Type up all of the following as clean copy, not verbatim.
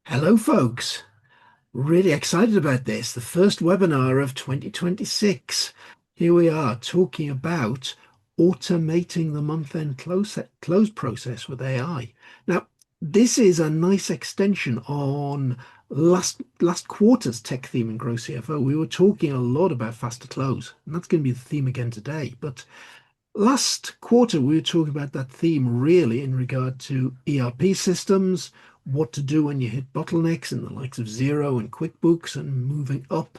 Hello, folks. Really excited about this. The first webinar of 2026. Here we are talking about automating the month-end close process with AI. Now, this is a nice extension on last quarter's tech theme in GrowCFO. We were talking a lot about faster close, and that's going to be the theme again today. But last quarter, we were talking about that theme really in regard to ERP systems, what to do when you hit bottlenecks in the likes of Zero and QuickBooks, and moving up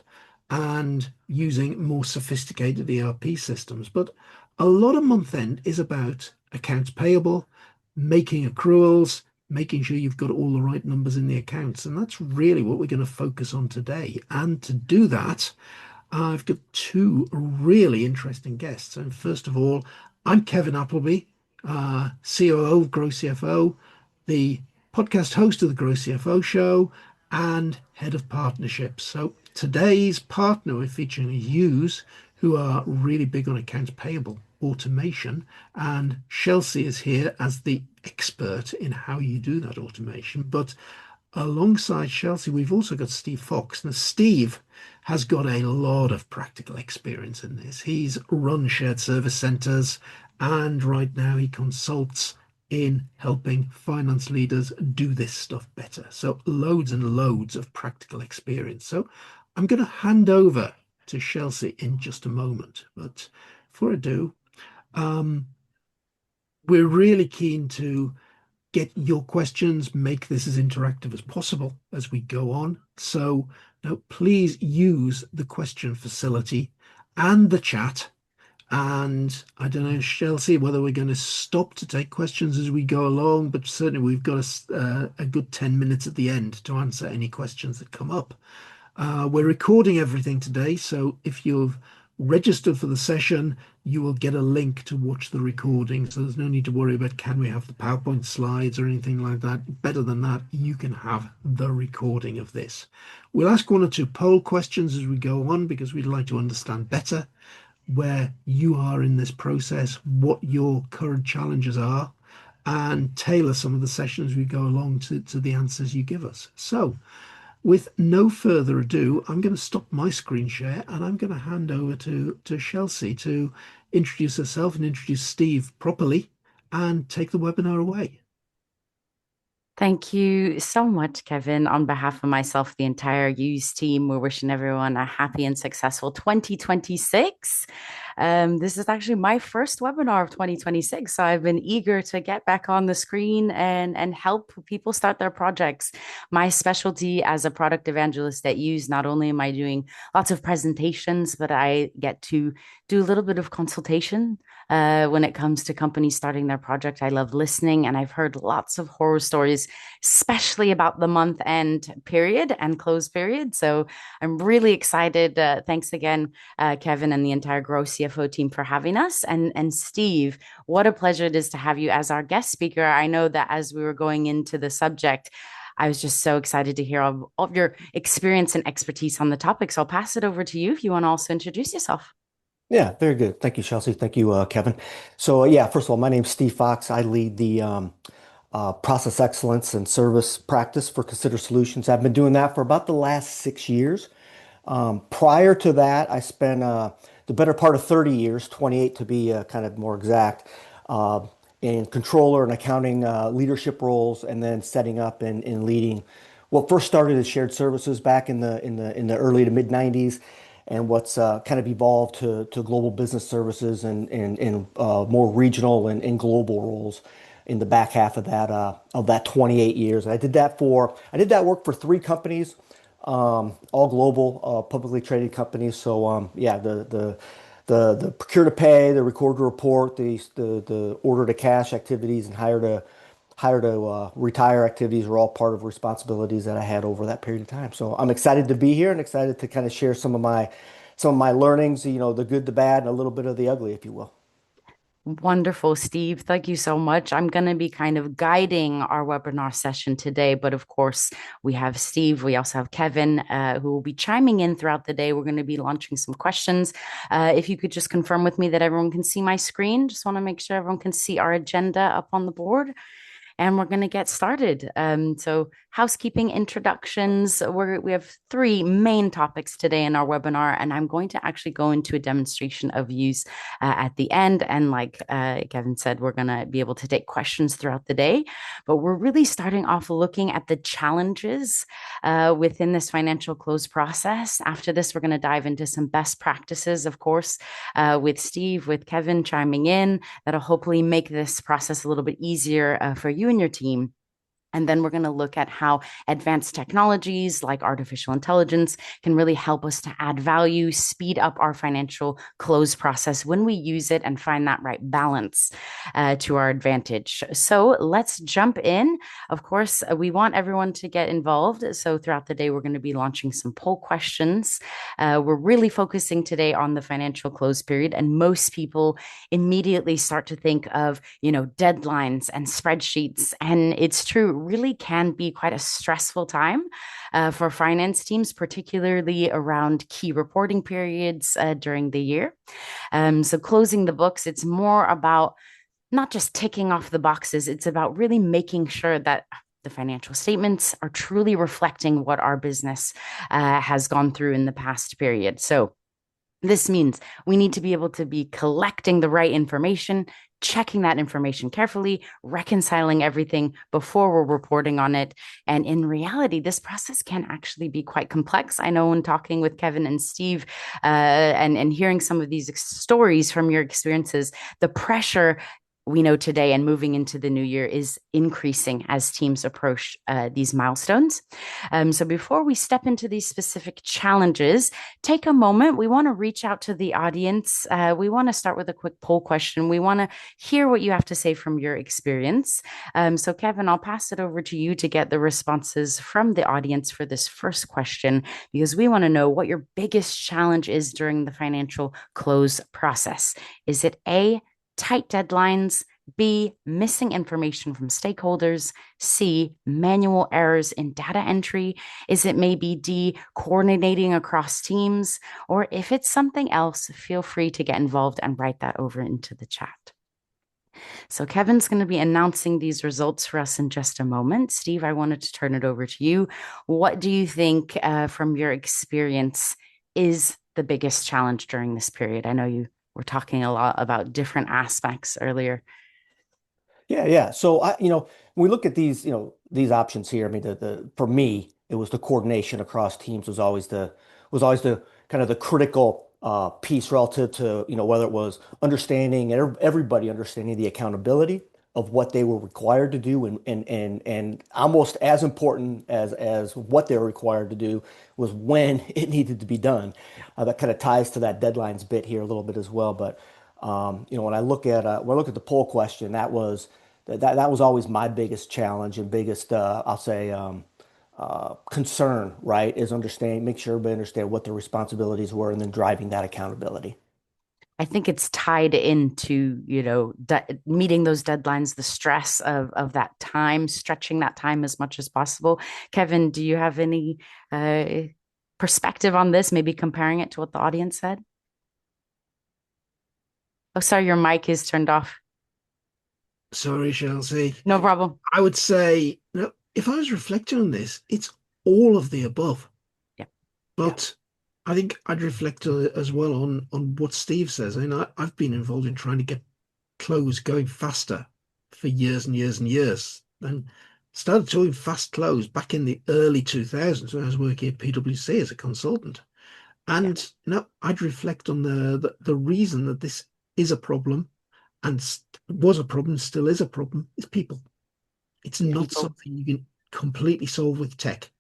and using more sophisticated ERP systems. But a lot of month end is about accounts payable, making accruals, making sure you've got all the right numbers in the accounts. And that's really what we're going to focus on today. And to do that, I've got two really interesting guests. And first of all, I'm Kevin Appleby, COO of GrowCFO, the podcast host of the GrowCFO show, and head of partnerships. So today's partner we're featuring is Yooz, who are really big on accounts payable automation. And Chelsea is here as the expert in how you do that automation. But alongside Chelsea, we've also got Steve Fox. Now, Steve has got a lot of practical experience in this. He's run shared service centers, and right now he consults in helping finance leaders do this stuff better. So loads and loads of practical experience. So I'm going to hand over to Chelsea in just a moment. But before I do, we're really keen to get your questions, make this as interactive as possible as we go on. So now please use the question facility and the chat. And I don't know, Chelsea, whether we're going to stop to take questions as we go along, but certainly we've got a good 10 minutes at the end to answer any questions that come up. We're recording everything today, so if you've registered for the session, you will get a link to watch the recording. So there's no need to worry about can we have the PowerPoint slides or anything like that. Better than that, you can have the recording of this. We'll ask one or two poll questions as we go on because we'd like to understand better where you are in this process, what your current challenges are, and tailor some of the sessions we go along to the answers you give us. So with no further ado, I'm going to stop my screen share and I'm going to hand over to Chelsea to introduce herself and introduce Steve properly and take the webinar away. Thank you so much, Kevin. On behalf of myself, the entire Yooz team, we're wishing everyone a happy and successful 2026. This is actually my first webinar of 2026, so I've been eager to get back on the screen and help people start their projects. My specialty as a product evangelist at Yooz, not only am I doing lots of presentations, but I get to do a little bit of consultation when it comes to companies starting their project. I love listening, and I've heard lots of horror stories, especially about the month end period and close period. So I'm really excited. Thanks again, Kevin and the entire GrowCFO team for having us. And Steve, what a pleasure it is to have you as our guest speaker. I know that as we were going into the subject, I was just so excited to hear all of your experience and expertise on the topic. So I'll pass it over to you if you want to also introduce yourself. Yeah, very good. Thank you, Chelsea. Thank you, Kevin. So, yeah, first of all, my name's Steve Fox. I lead the process excellence and service practice for Consider Solutions. I've been doing that for about the last 6 years. Prior to that, I spent the better part of 30 years, 28 to be kind of more exact, in controller and accounting leadership roles, and then setting up and leading what first started as shared services back in the early to mid 90s, and what's kind of evolved to global business services and more regional and global roles in the back half of that 28 years. I did that work for three companies, all global, publicly traded companies. So yeah, the procure to pay, the record to report, the order to cash activities, and hire to retire activities were all part of responsibilities that I had over that period of time. So I'm excited to be here and excited to kind of share some of my learnings, the good, the bad, and a little bit of the ugly, if you will. Wonderful, Steve. Thank you so much. I'm going to be kind of guiding our webinar session today, but of course, we have Steve. We also have Kevin, who will be chiming in throughout the day. We're going to be launching some questions. If you could just confirm with me that everyone can see my screen, just want to make sure everyone can see our agenda up on the board. and we're going to get started. So housekeeping, introductions. We have three main topics today in our webinar, and I'm going to actually go into a demonstration of Yooz at the end. And like Kevin said, we're going to be able to take questions throughout the day, but we're really starting off looking at the challenges within this financial close process. After this, we're going to dive into some best practices, of course, with Steve, with Kevin chiming in, that'll hopefully make this process a little bit easier for you and your team. And then we're going to look at how advanced technologies like artificial intelligence can really help us to add value, speed up our financial close process when we use it, and find that right balance to our advantage. So let's jump in. Of course, we want everyone to get involved. So throughout the day, we're going to be launching some poll questions. We're really focusing today on the financial close period, and most people immediately start to think of, deadlines and spreadsheets. And it's true, really can be quite a stressful time for finance teams, particularly around key reporting periods during the year. So closing the books, it's more about not just ticking off the boxes, it's about really making sure that the financial statements are truly reflecting what our business has gone through in the past period. So this means we need to be able to be collecting the right information, checking that information carefully, reconciling everything before we're reporting on it. And in reality, this process can actually be quite complex. I know when talking with Kevin and Steve and hearing some of these stories from your experiences, the pressure we know today and moving into the new year is increasing as teams approach these milestones. So before we step into these specific challenges, take a moment. We want to reach out to the audience. We want to start with a quick poll question. We want to hear what you have to say from your experience. So Kevin, I'll pass it over to you to get the responses from the audience for this first question, because we want to know what your biggest challenge is during the financial close process. Is it A, tight deadlines, B, missing information from stakeholders, C, manual errors in data entry? Is it maybe D, coordinating across teams? Or if it's something else, feel free to get involved and write that over into the chat. So Kevin's going to be announcing these results for us in just a moment. Steve, I wanted to turn it over to you. What do you think from your experience is the biggest challenge during this period? I know you were talking a lot about different aspects earlier. Yeah. So when we look at these, these options here, I mean, for me, it was the coordination across teams was always the kind of the critical piece relative to, whether it was understanding everybody understanding the accountability of what they were required to do, and almost as important as what they were required to do was when it needed to be done. That kind of ties to that deadlines bit here a little bit as well. But when I look at the poll question, that was always my biggest challenge and biggest I'll say concern, right? Is make sure everybody understand what their responsibilities were, and then driving that accountability. I think it's tied into, meeting those deadlines, the stress of that time, stretching that time as much as possible. Kevin, do you have any perspective on this, maybe comparing it to what the audience said? Oh, sorry, your mic is turned off. Sorry, Chelsea. No problem. I would say, if I was reflecting on this, it's all of the above. Yeah. But I think I'd reflect as well on what Steve says. I mean, I've been involved in trying to get close going faster for years and years and years, and started doing fast close back in the early 2000s when I was working at PwC as a consultant. And I'd reflect on the reason that this is a problem, and was a problem, still is a problem, is people. It's not something you can completely solve with tech.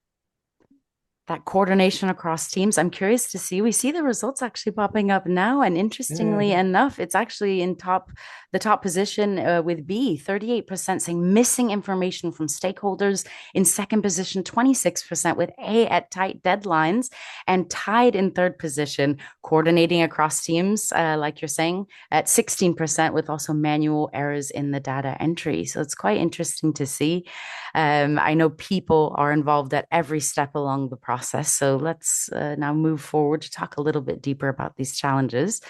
That coordination across teams. I'm curious to see. We see the results actually popping up now, and interestingly enough, it's actually in the top position with B, 38% saying missing information from stakeholders. In second position, 26% with A at tight deadlines, and tied in third position, coordinating across teams, like you're saying, at 16% with also manual errors in the data entry. So it's quite interesting to see. I know people are involved at every step along the process. So let's now move forward to talk a little bit deeper about these challenges,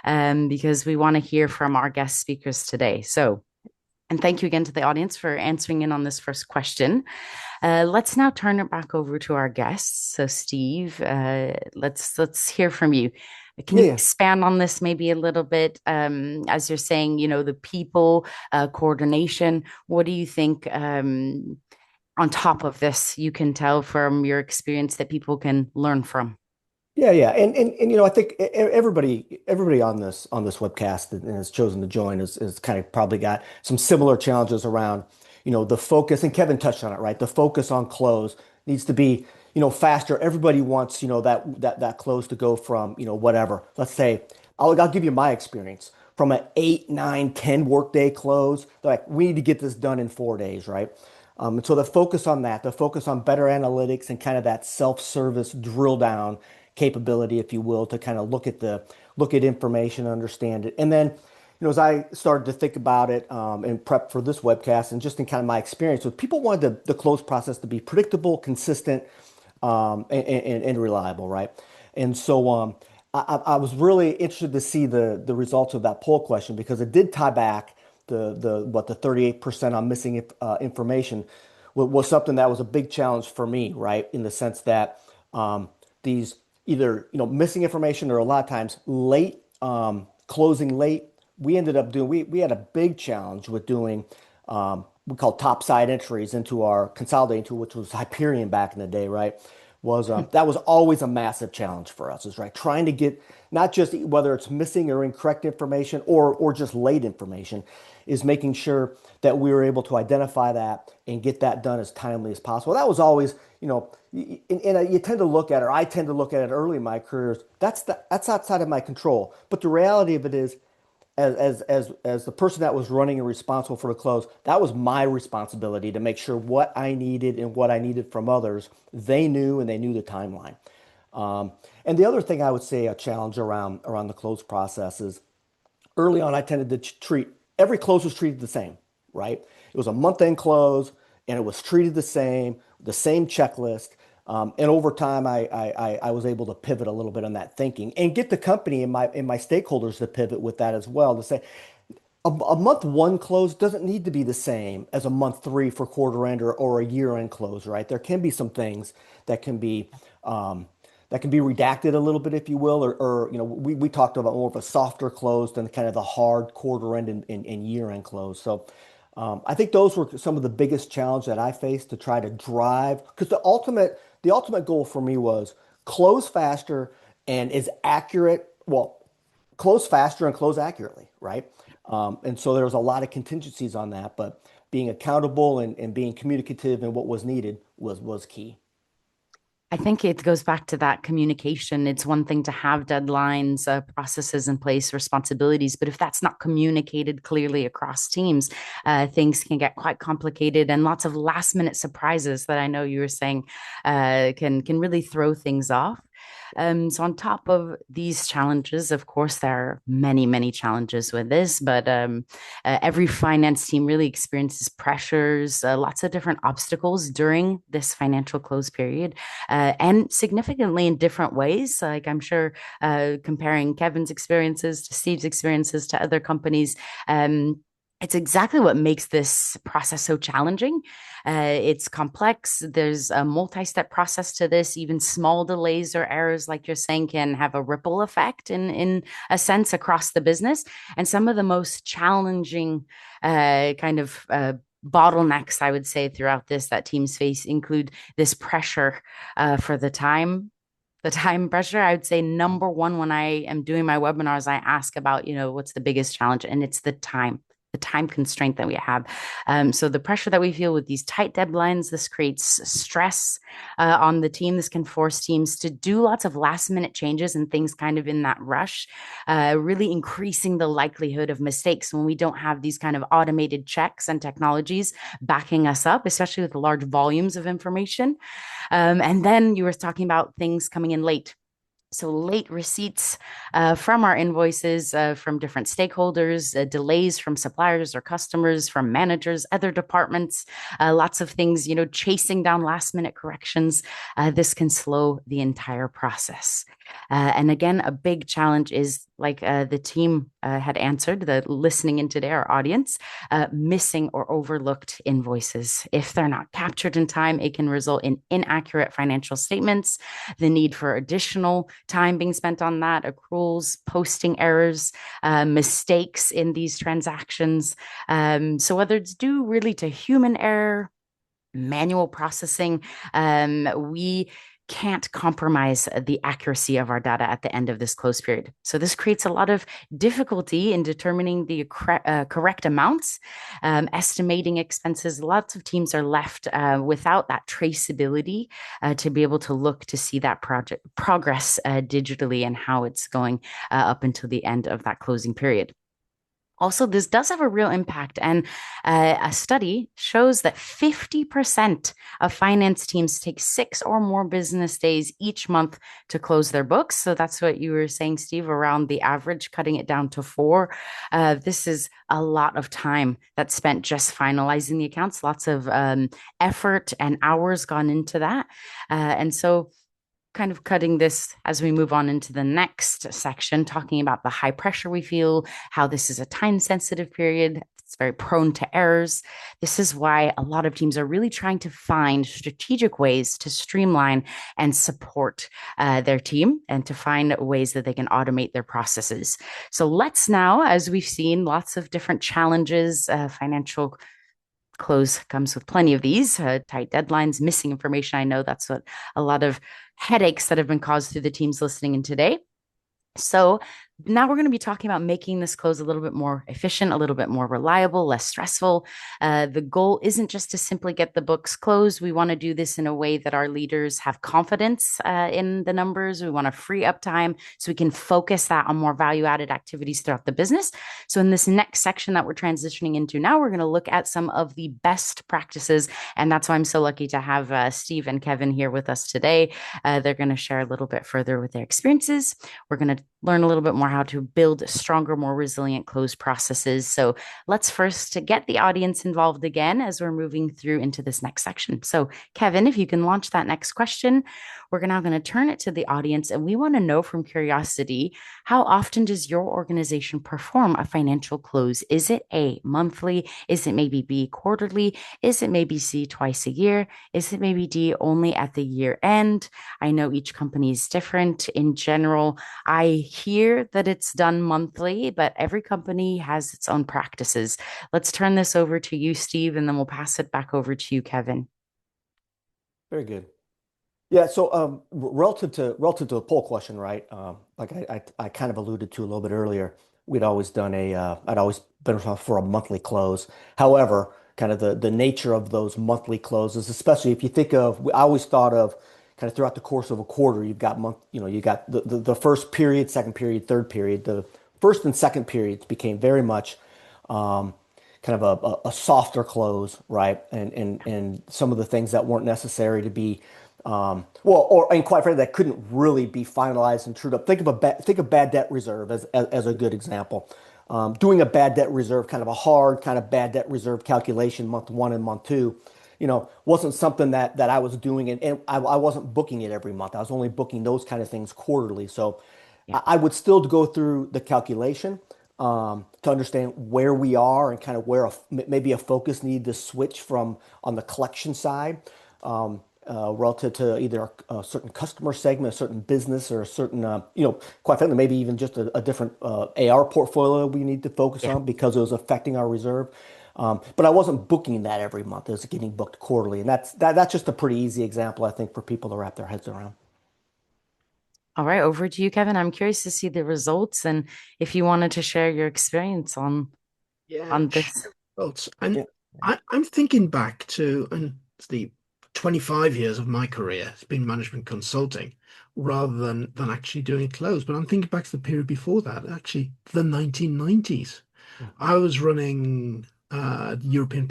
because we want to hear from our guest speakers today. So And thank you again to the audience for answering in on this first question. Let's now turn it back over to our guests. So, Steve, let's hear from you. Can you Yeah. expand on this maybe a little bit? As you're saying, the people coordination. What do you think? On top of this, you can tell from your experience that people can learn from. Yeah. And I think everybody on this webcast and has chosen to join is kind of probably got some similar challenges around, the focus, and Kevin touched on it, right? The focus on close needs to be, faster. Everybody wants, that close to go from, whatever. Let's say, I'll give you my experience from an 8, 9, 10 workday close. Like, we need to get this done in 4 days, right? And so the focus on that, the focus on better analytics and kind of that self-service drill down capability, if you will, to kind of look at information, understand it. And then, as I started to think about it and prep for this webcast and just in kind of my experience with people wanted the close process to be predictable, consistent, and reliable, right? And so I was really interested to see the results of that poll question because it did tie back the 38% on missing information was something that was a big challenge for me, right? In the sense that these either missing information or a lot of times late closing late. We ended up doing we had a big challenge with doing we call topside entries into our consolidating tool, which was Hyperion back in the day, right? Was that was always a massive challenge for us, is right trying to get not just whether it's missing or incorrect information or just late information, is making sure that we were able to identify that and get that done as timely as possible. That was always, and you tend to look at it, or I tend to look at it early in my careers. That's outside of my control. But the reality of it is, as the person that was running and responsible for the close, that was my responsibility to make sure what I needed and what I needed from others, they knew and they knew the timeline. And the other thing I would say a challenge around the close process is early on I tended to treat every close was treated the same, right? It was a month-end close and it was treated the same checklist. And over time, I was able to pivot a little bit on that thinking and get the company and my stakeholders to pivot with that as well, to say a month one close doesn't need to be the same as a month three for quarter end or a year end close, right? There can be some things that can be redacted a little bit, if you will, or we talked about more of a softer close than kind of the hard quarter end and year end close. So I think those were some of the biggest challenge that I faced to try to drive, because the ultimate goal for me was close faster and is accurate. Well, close faster and close accurately, right? And so there was a lot of contingencies on that, but being accountable and being communicative and what was needed was key. I think it goes back to that communication. It's one thing to have deadlines, processes in place, responsibilities, but if that's not communicated clearly across teams, things can get quite complicated, and lots of last minute surprises that I know you were saying can really throw things off. So on top of these challenges, of course, there are many, many challenges with this, but every finance team really experiences pressures, lots of different obstacles during this financial close period, and significantly in different ways. Like I'm sure comparing Kevin's experiences to Steve's experiences to other companies, it's exactly what makes this process so challenging. It's complex. There's a multi-step process to this. Even small delays or errors, like you're saying, can have a ripple effect in a sense across the business. And some of the most challenging bottlenecks, I would say, throughout this that teams face include this pressure for the time. The time pressure, I would say number one, when I am doing my webinars, I ask about, what's the biggest challenge, and it's the time constraint that we have. So the pressure that we feel with these tight deadlines, this creates stress on the team. This can force teams to do lots of last minute changes and things kind of in that rush, really increasing the likelihood of mistakes when we don't have these kind of automated checks and technologies backing us up, especially with large volumes of information. And then you were talking about things coming in late. So late receipts from our invoices, from different stakeholders, delays from suppliers or customers, from managers, other departments, lots of things, chasing down last minute corrections. This can slow the entire process. And again, a big challenge is like the team had answered, the listening in today, our audience, missing or overlooked invoices. If they're not captured in time, it can result in inaccurate financial statements, the need for additional time being spent on that, accruals, posting errors, mistakes in these transactions. So whether it's due really to human error, manual processing, we can't compromise the accuracy of our data at the end of this close period. So this creates a lot of difficulty in determining the correct amounts, estimating expenses. Lots of teams are left without that traceability to be able to look to see that project progress digitally and how it's going up until the end of that closing period. Also, this does have a real impact, and a study shows that 50% of finance teams take 6 or more business days each month to close their books. So that's what you were saying, Steve, around the average, cutting it down to 4. This is a lot of time that's spent just finalizing the accounts, lots of effort and hours gone into that. And so kind of cutting this as we move on into the next section, talking about the high pressure we feel, how this is a time sensitive period. It's very prone to errors. This is why a lot of teams are really trying to find strategic ways to streamline and support their team and to find ways that they can automate their processes. So let's now, as we've seen, lots of different challenges, financial close comes with plenty of these tight deadlines, missing information. I know that's what a lot of headaches that have been caused through the teams listening in today. So now we're going to be talking about making this close a little bit more efficient, a little bit more reliable, less stressful. The goal isn't just to simply get the books closed. We want to do this in a way that our leaders have confidence in the numbers. We want to free up time so we can focus that on more value-added activities throughout the business. So in this next section that we're transitioning into now, we're going to look at some of the best practices. And that's why I'm so lucky to have Steve and Kevin here with us today. They're going to share a little bit further with their experiences. We're going to learn a little bit more how to build stronger, more resilient close processes. So let's first get the audience involved again as we're moving through into this next section. So Kevin, if you can launch that next question, we're now going to turn it to the audience. And we want to know from curiosity, how often does your organization perform a financial close? Is it A, monthly? Is it maybe B, quarterly? Is it maybe C, twice a year? Is it maybe D, only at the year end? I know each company is different. In general, I hear that it's done monthly, but every company has its own practices. Let's turn this over to you, Steve, and then we'll pass it back over to you, Kevin. Very good. Yeah, so relative to the poll question, right? Like I kind of alluded to a little bit earlier, I'd always been for a monthly close. However, kind of the nature of those monthly closes, especially if you think of, I always thought of kind of throughout the course of a quarter, you've got you got the first period, second period, third period. The first and second periods became very much kind of a softer close, right? And some of the things that weren't necessary to be and quite frankly, that couldn't really be finalized and trued up. Think of bad debt reserve as a good example. Doing a bad debt reserve, kind of a hard kind of bad debt reserve calculation, month 1 and month 2, wasn't something that I was doing, and I wasn't booking it every month. I was only booking those kind of things quarterly. So I would still go through the calculation to understand where we are and kind of where maybe a focus needed to switch from on the collection side. Relative to either a certain customer segment, a certain business, or a certain, quite frankly, maybe even just a different AR portfolio we need to focus on because it was affecting our reserve. But I wasn't booking that every month. It was getting booked quarterly. And that's just a pretty easy example, I think, for people to wrap their heads around. All right, over to you, Kevin. I'm curious to see the results and if you wanted to share your experience on this. Results. And I'm thinking back to the 25 years of my career. It's been management consulting rather than actually doing a close. But I'm thinking back to the period before that, actually the 1990s. I was running the European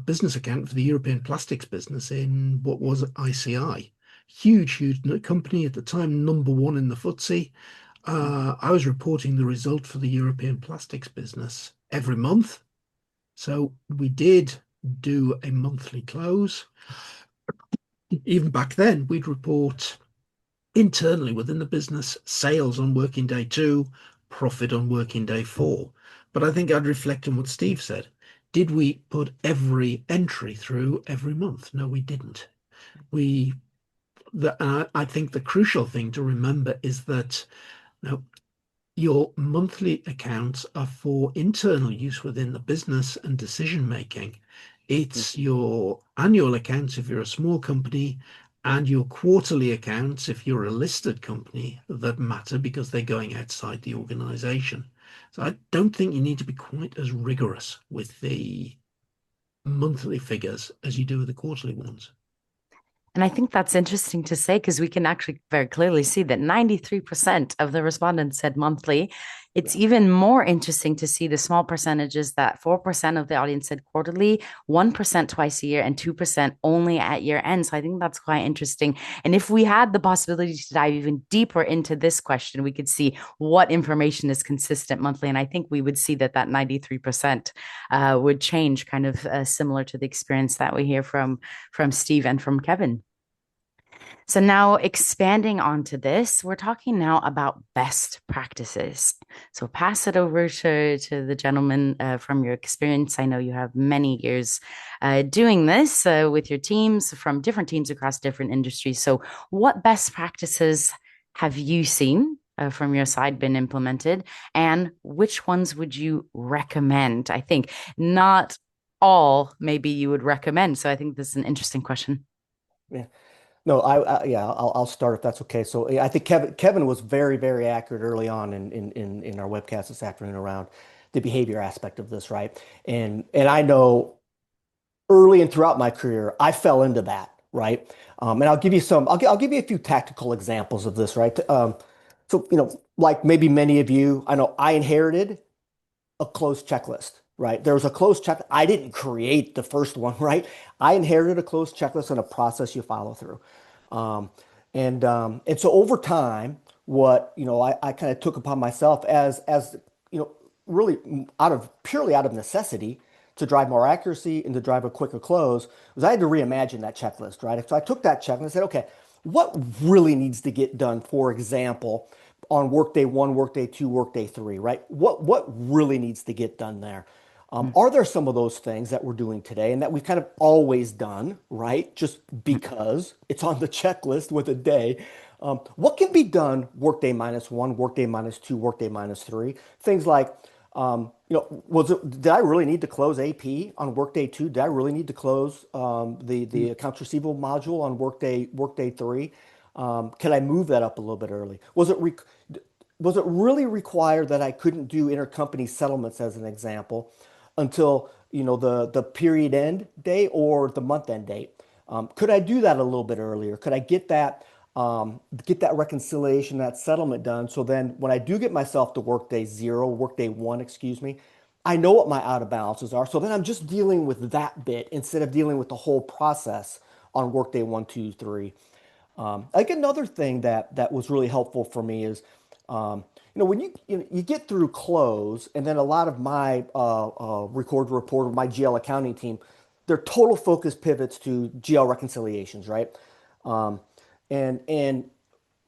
business account for the European plastics business in what was ICI. Huge company at the time, number 1 in the FTSE. I was reporting the result for the European plastics business every month. So we did do a monthly close. Even back then, we'd report internally within the business, sales on working day 2, profit on working day 4. But I think I'd reflect on what Steve said. Did we put every entry through every month? No, we didn't. We I think the crucial thing to remember is that now your monthly accounts are for internal use within the business and decision making. It's your annual accounts if you're a small company and your quarterly accounts if you're a listed company that matter because they're going outside the organization. So I don't think you need to be quite as rigorous with the monthly figures as you do with the quarterly ones. And I think that's interesting to say because we can actually very clearly see that 93% of the respondents said monthly. It's even more interesting to see the small percentages that 4% of the audience said quarterly, 1% twice a year, and 2% only at year end. So I think that's quite interesting. And if we had the possibility to dive even deeper into this question, we could see what information is consistent monthly. And I think we would see that 93% would change, kind of similar to the experience that we hear from Steve and from Kevin. So now expanding onto this, we're talking now about best practices. So pass it over to the gentleman from your experience. I know you have many years doing this with your teams from different teams across different industries. So what best practices have you seen from your side been implemented, and which ones would you recommend? I think not all maybe you would recommend. So I think this is an interesting question. Yeah. No, yeah, I'll start if that's okay. So yeah, I think Kevin was very, very accurate early on in our webcast this afternoon around the behavior aspect of this, right? And I know early and throughout my career, I fell into that, right? And I'll give you I'll give you a few tactical examples of this, right? So like maybe many of you, I know I inherited a closed checklist, right? There was a closed check. I didn't create the first one, right? I inherited a closed checklist and a process you follow through. Um, and so over time, what, I kind of took upon myself as, really purely out of necessity to drive more accuracy and to drive a quicker close was I had to reimagine that checklist, right? So I took that checklist and said, okay, what really needs to get done, for example, on workday 1, workday 2, workday 3, right? What really needs to get done there? Are there some of those things that we're doing today and that we've kind of always done, right? Just because it's on the checklist with a day. What can be done workday -1, workday -2, workday -3? Things like, did I really need to close AP on workday 2? Did I really need to close the accounts receivable module on workday 3? Can I move that up a little bit early? Was it really required that I couldn't do intercompany settlements as an example until the period end day or the month end date? Could I do that a little bit earlier? Could I get that reconciliation, that settlement done? So then when I do get myself to workday 0, workday 1, excuse me, I know what my out of balances are. So then I'm just dealing with that bit instead of dealing with the whole process on workday 1, 2, 3. Like another thing that was really helpful for me is, when you get through close, and then a lot of my record report of my GL accounting team, their total focus pivots to GL reconciliations, right? Um, and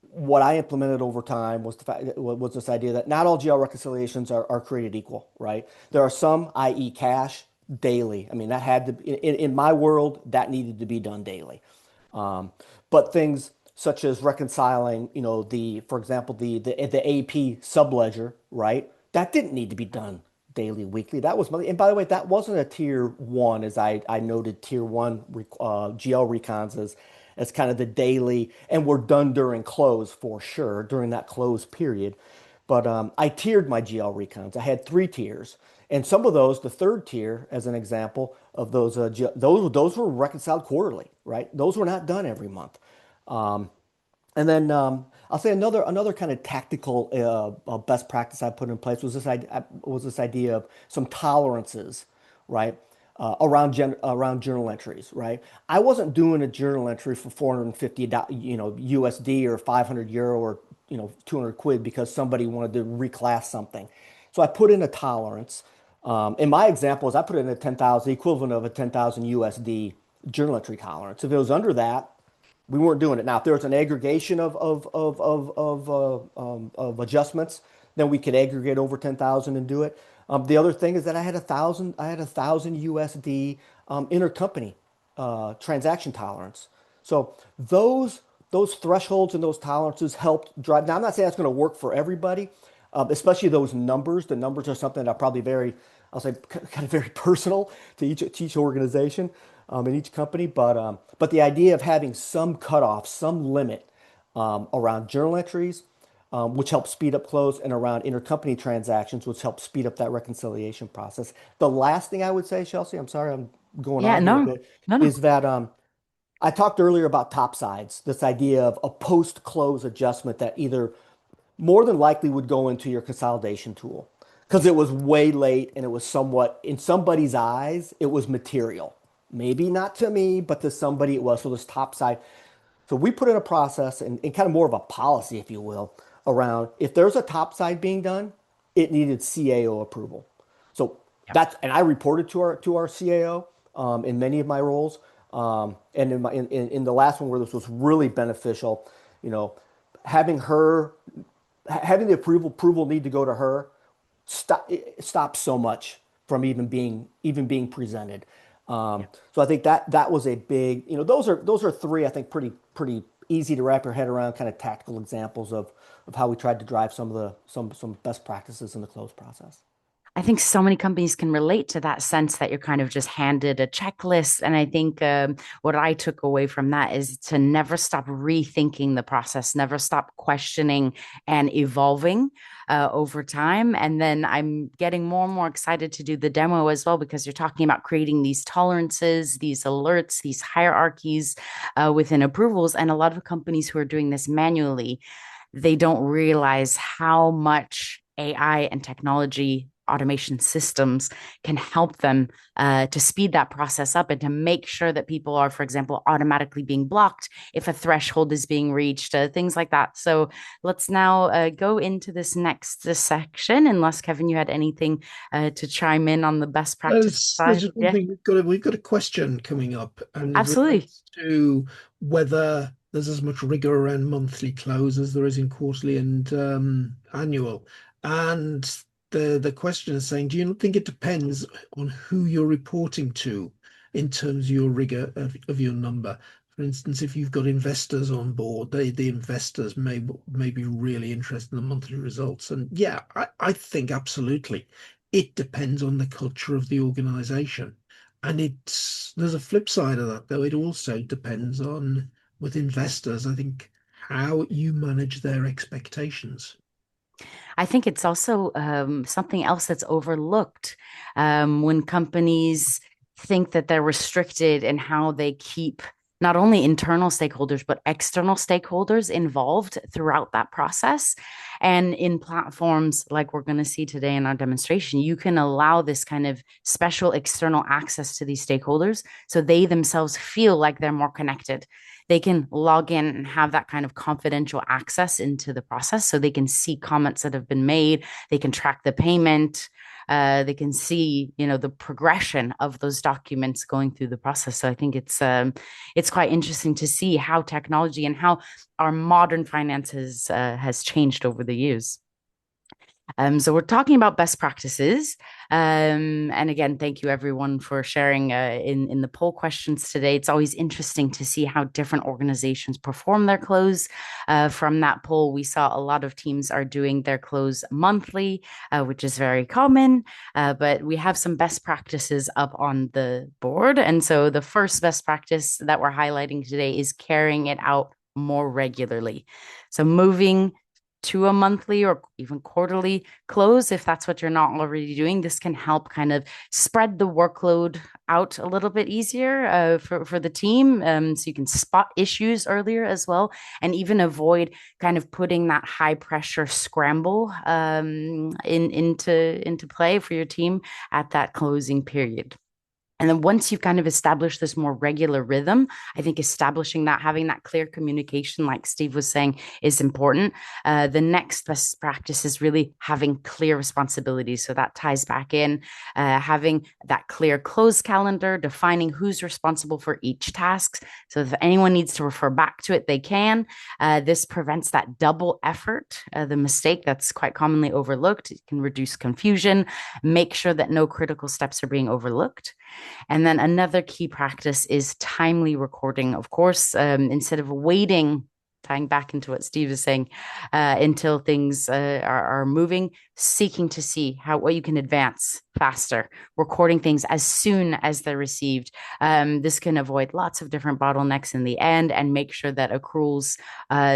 what I implemented over time was was this idea that not all GL reconciliations are created equal, right? There are some, i.e., cash, daily. I mean, that had to in my world that needed to be done daily. But things such as reconciling, for example, the AP subledger, right? That didn't need to be done daily, weekly. That was and by the way, that wasn't a tier one, as I noted tier one GL recons as kind of the daily, and we're done during close for sure during that close period. But I tiered my GL recons. I had 3 tiers, and some of those, the third tier, as an example of those, those were reconciled quarterly, right? Those were not done every month. Um, and then I'll say another kind of tactical best practice I put in place was this idea of some tolerances, right? Around journal entries, right? I wasn't doing a journal entry for 450, USD or 500 euro or 200 quid because somebody wanted to reclass something. So I put in a tolerance. In my example, is I put in a 10,000 equivalent of a 10,000 USD journal entry tolerance. If it was under that, We weren't doing it. Now, if there was an aggregation of adjustments, then we could aggregate over 10,000 and do it. The other thing is that I had a thousand USD intercompany transaction tolerance. So those thresholds and those tolerances helped drive. Now, I'm not saying that's going to work for everybody, especially those numbers. The numbers are something that are probably I'll say, kind of very personal to each organization in each company. But the idea of having some cutoff, some limit around journal entries, which helps speed up close, and around intercompany transactions, which helps speed up that reconciliation process. The last thing I would say, Chelsea, I'm sorry, I'm going Yeah, on here a no, bit, no, no. is that I talked earlier about top sides, this idea of a post-close adjustment that either more than likely would go into your consolidation tool because it was way late and it was somewhat, in somebody's eyes, it was material. Maybe not to me, but to somebody it was. So this top side. So we put in a process and kind of more of a policy, if you will, around if there's a top side being done, it needed CAO approval. So Yep. and I reported to our CAO in many of my roles. And in the last one where this was really beneficial, you know, having her having the approval need to go to her stops so much from even being presented. Yep. So I think that was a big, those are three I think pretty easy to wrap your head around, kind of tactical examples of how we tried to drive some best practices in the close process. I think so many companies can relate to that sense that you're kind of just handed a checklist. And I think what I took away from that is to never stop rethinking the process, never stop questioning and evolving over time. And then I'm getting more and more excited to do the demo as well, because you're talking about creating these tolerances, these alerts, these hierarchies within approvals. And a lot of companies who are doing this manually, they don't realize how much AI and technology automation systems can help them to speed that process up and to make sure that people are, for example, automatically being blocked if a threshold is being reached, things like that. So let's now go into this section, unless Kevin, you had anything to chime in on the best practice There's side. just one Yeah, thing we've got a question coming up, and it absolutely. relates to whether there's as much rigor around monthly close as there is in quarterly and annual. And the question is saying, do you not think it depends on who you're reporting to in terms of your rigor of your number? For instance, if you've got investors on board, the investors may be really interested in the monthly results. And yeah, I think absolutely it depends on the culture of the organization. And there's a flip side of that, though. It also depends on, with investors, I think, how you manage their expectations. I think it's also something else that's overlooked when companies think that they're restricted in how they keep not only internal stakeholders, but external stakeholders involved throughout that process. And in platforms like we're going to see today in our demonstration, you can allow this kind of special external access to these stakeholders so they themselves feel like they're more connected. They can log in and have that kind of confidential access into the process so they can see comments that have been made. They can track the payment. They can see, the progression of those documents going through the process. So I think it's quite interesting to see how technology and how our modern finances has changed over the years. So we're talking about best practices. And again, thank you everyone for sharing in the poll questions today. It's always interesting to see how different organizations perform their close. From that poll, we saw a lot of teams are doing their close monthly, which is very common. But we have some best practices up on the board. And so the first best practice that we're highlighting today is carrying it out more regularly. So moving to a monthly or even quarterly close, if that's what you're not already doing, this can help kind of spread the workload out a little bit easier for the team. So you can spot issues earlier as well, and even avoid kind of putting that high pressure scramble into play for your team at that closing period. And then once you've kind of established this more regular rhythm, I think establishing that, having that clear communication, like Steve was saying, is important. The next best practice is really having clear responsibilities. So that ties back in, having that clear close calendar, defining who's responsible for each task. So if anyone needs to refer back to it, they can. This prevents that double effort, the mistake that's quite commonly overlooked. It can reduce confusion, make sure that no critical steps are being overlooked. And then another key practice is timely recording. Of course, instead of waiting, tying back into what Steve is saying, until things are moving, seeking to see what you can advance faster, recording things as soon as they're received. This can avoid lots of different bottlenecks in the end and make sure that accruals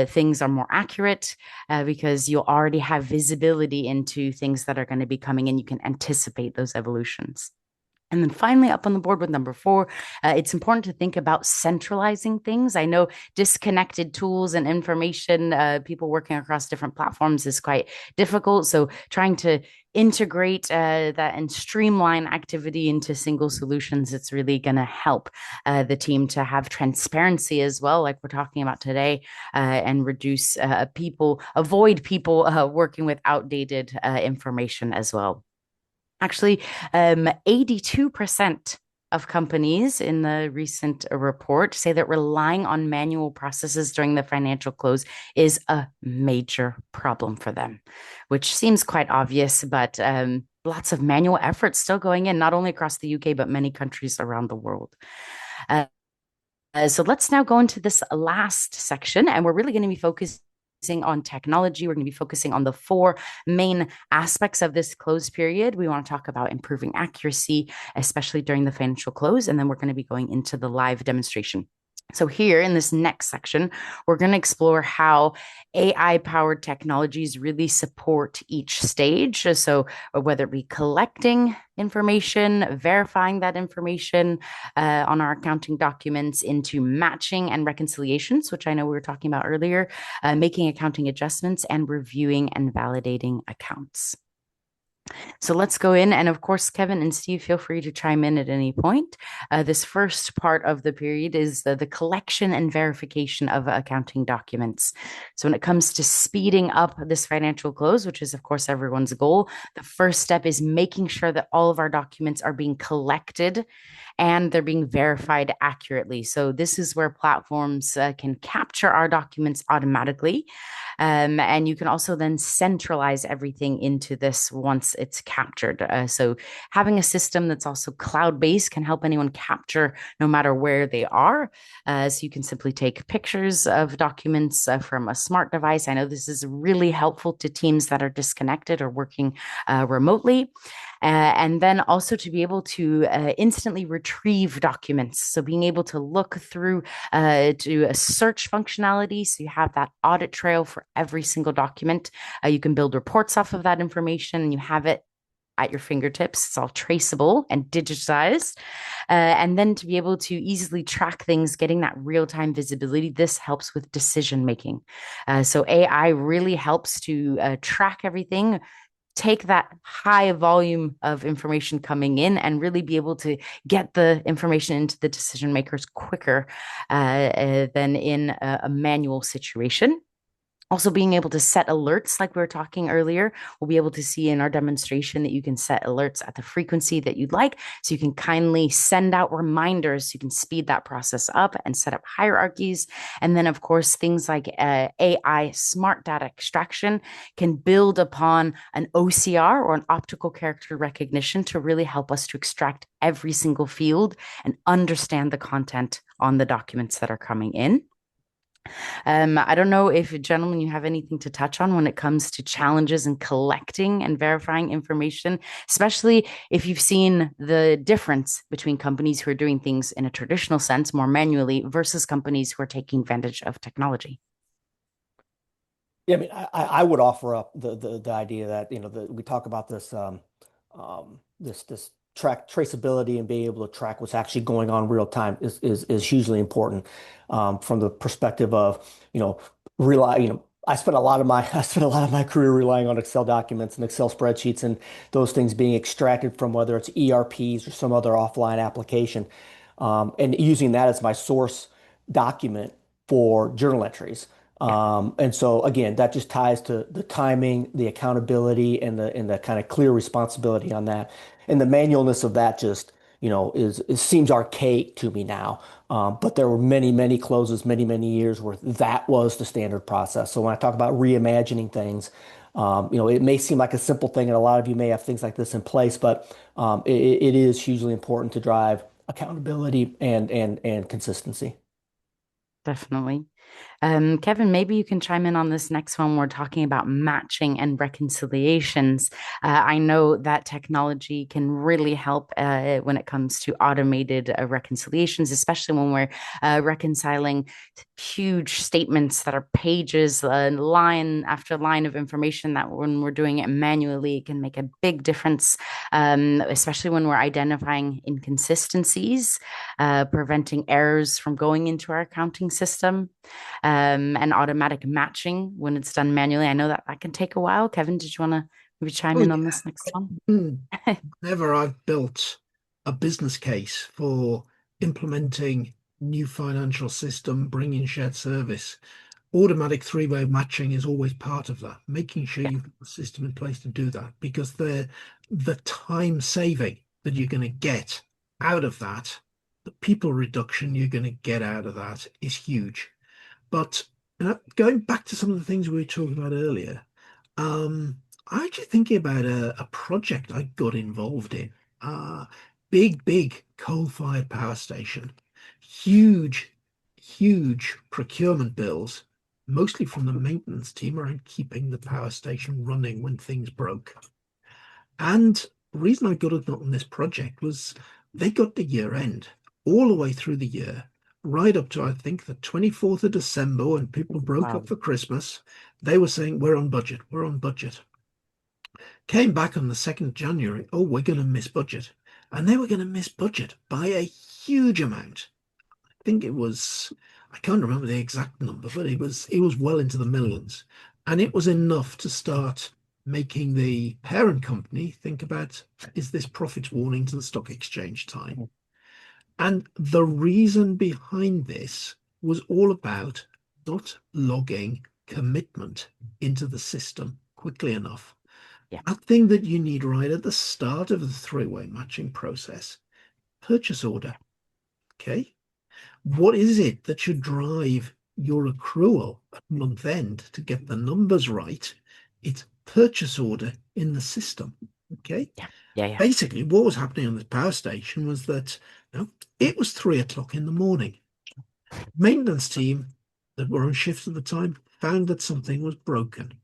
things are more accurate because you'll already have visibility into things that are going to be coming in. You can anticipate those evolutions. And then finally, up on the board with number 4, it's important to think about centralizing things. I know disconnected tools and information, people working across different platforms is quite difficult. So trying to integrate that and streamline activity into single solutions, it's really going to help the team to have transparency as well, like we're talking about today, and reduce avoid people working with outdated information as well. Actually, 82% of companies in the recent report say that relying on manual processes during the financial close is a major problem for them, which seems quite obvious, but lots of manual effort still going in, not only across the UK, but many countries around the world. So let's now go into this last section, and we're really going to be focusing on technology. We're going to be focusing on the 4 main aspects of this close period. We want to talk about improving accuracy, especially during the financial close, and then we're going to be going into the live demonstration. So here in this next section, we're going to explore how AI-powered technologies really support each stage. So whether it be collecting information, verifying that information on our accounting documents, into matching and reconciliations, which I know we were talking about earlier, making accounting adjustments, and reviewing and validating accounts. So let's go in. And of course, Kevin and Steve, feel free to chime in at any point. This first part of the period is the collection and verification of accounting documents. So when it comes to speeding up this financial close, which is, of course, everyone's goal, the first step is making sure that all of our documents are being collected and they're being verified accurately. So this is where platforms can capture our documents automatically. And you can also then centralize everything into this once it's captured. So having a system that's also cloud-based can help anyone capture no matter where they are. So you can simply take pictures of documents from a smart device. I know this is really helpful to teams that are disconnected or working remotely. And then also to be able to instantly retrieve documents. So being able to look through to a search functionality. So you have that audit trail for every single document. You can build reports off of that information and you have it at your fingertips. It's all traceable and digitized. And then to be able to easily track things, getting that real-time visibility, this helps with decision making. So AI really helps to track everything, take that high volume of information coming in and really be able to get the information into the decision makers quicker than in a manual situation. Also being able to set alerts like we were talking earlier. We'll be able to see in our demonstration that you can set alerts at the frequency that you'd like. So you can kindly send out reminders. So you can speed that process up and set up hierarchies. And then, of course, things like AI smart data extraction can build upon an OCR or an optical character recognition to really help us to extract every single field and understand the content on the documents that are coming in. I don't know if, gentlemen, you have anything to touch on when it comes to challenges in collecting and verifying information, especially if you've seen the difference between companies who are doing things in a traditional sense, more manually, versus companies who are taking advantage of technology. Yeah, I mean, I would offer up the idea that, we talk about this this traceability and being able to track what's actually going on real time is hugely important from the perspective of, I spent a lot of my I spent a lot of my career relying on Excel documents and Excel spreadsheets and those things being extracted from whether it's ERPs or some other offline application, and using that as my source document for journal entries. Yeah, And so again, that just ties to the timing, the accountability, and the kind of clear responsibility on that. And the manualness of that just, it seems archaic to me now. But there were many, many closes, many, many years where that was the standard process. So when I talk about reimagining things, it may seem like a simple thing, and a lot of you may have things like this in place, but it is hugely important to drive accountability and consistency. definitely. Kevin, maybe you can chime in on this next one. We're talking about matching and reconciliations. I know that technology can really help when it comes to automated reconciliations, especially when we're reconciling huge statements that are pages, line after line of information that when we're doing it manually, it can make a big difference, especially when we're identifying inconsistencies, preventing errors from going into our accounting system and automatic matching when it's done manually. I know that that can take a while. Kevin, did you want to maybe chime Oh, in on yeah. this next one? Whenever I've built a business case for implementing new financial system, bringing shared service, automatic three-way matching is always part of that, making sure Yeah, you've got a system in place to do that, because the time saving that you're going to get out of that, the people reduction you're going to get out of that is huge. But going back to some of the things we were talking about earlier, I'm actually thinking about a project I got involved in. Uh, big coal-fired power station, huge, huge procurement bills, mostly from the maintenance team around keeping the power station running when things broke. And the reason I got it on this project was they got the year end all the way through the year, right up to I think the 24th of December when people broke wow. up for Christmas. They were saying, we're on budget, we're on budget. Came back on the 2nd of January, oh, we're going to miss budget. And they were going to miss budget by a huge amount. I think it was, I can't remember the exact number, but it was well into the millions. And it was enough to start making the parent company think about, is this profit warning to the stock exchange time? And the reason behind this was all about not logging commitment into the system quickly enough. Yeah, That thing that you need right at the start of the three-way matching process, purchase order. Okay. What is it that should drive your accrual at month end to get the numbers right? It's purchase order in the system. Okay. yeah, yeah, yeah, Basically, what was happening on the power station was that it was 3 o'clock in the morning. Maintenance team that were on shift at the time found that something was broken.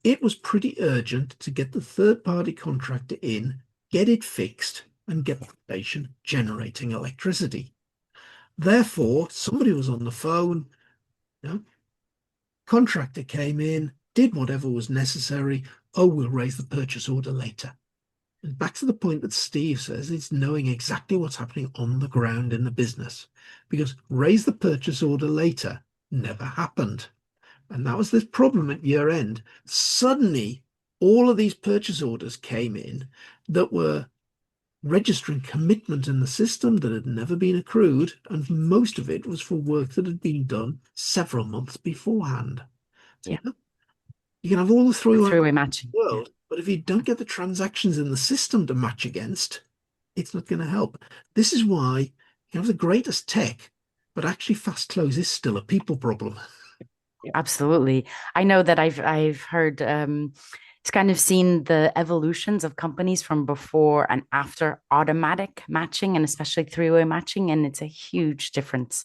It was pretty urgent to get the third-party contractor in, get it fixed, and get the station generating electricity. Therefore, somebody was on the phone, you know, contractor came in, did whatever was necessary. Oh, we'll raise the purchase order later. And back to the point that Steve says, it's knowing exactly what's happening on the ground in the business. Because raise the purchase order later never happened. And that was this problem at year end. Suddenly, all of these purchase orders came in that were registering commitment in the system that had never been accrued, and most of it was for work that had been done several months beforehand. So, yeah. you can have all the The three-way three-way matching. world, but if you don't get the transactions in the system to match against, it's not going to help. This is why you have the greatest tech, but actually fast close is still a people problem. Absolutely. I know that I've heard it's kind of seen the evolutions of companies from before and after automatic matching and especially three-way matching, and it's a huge difference.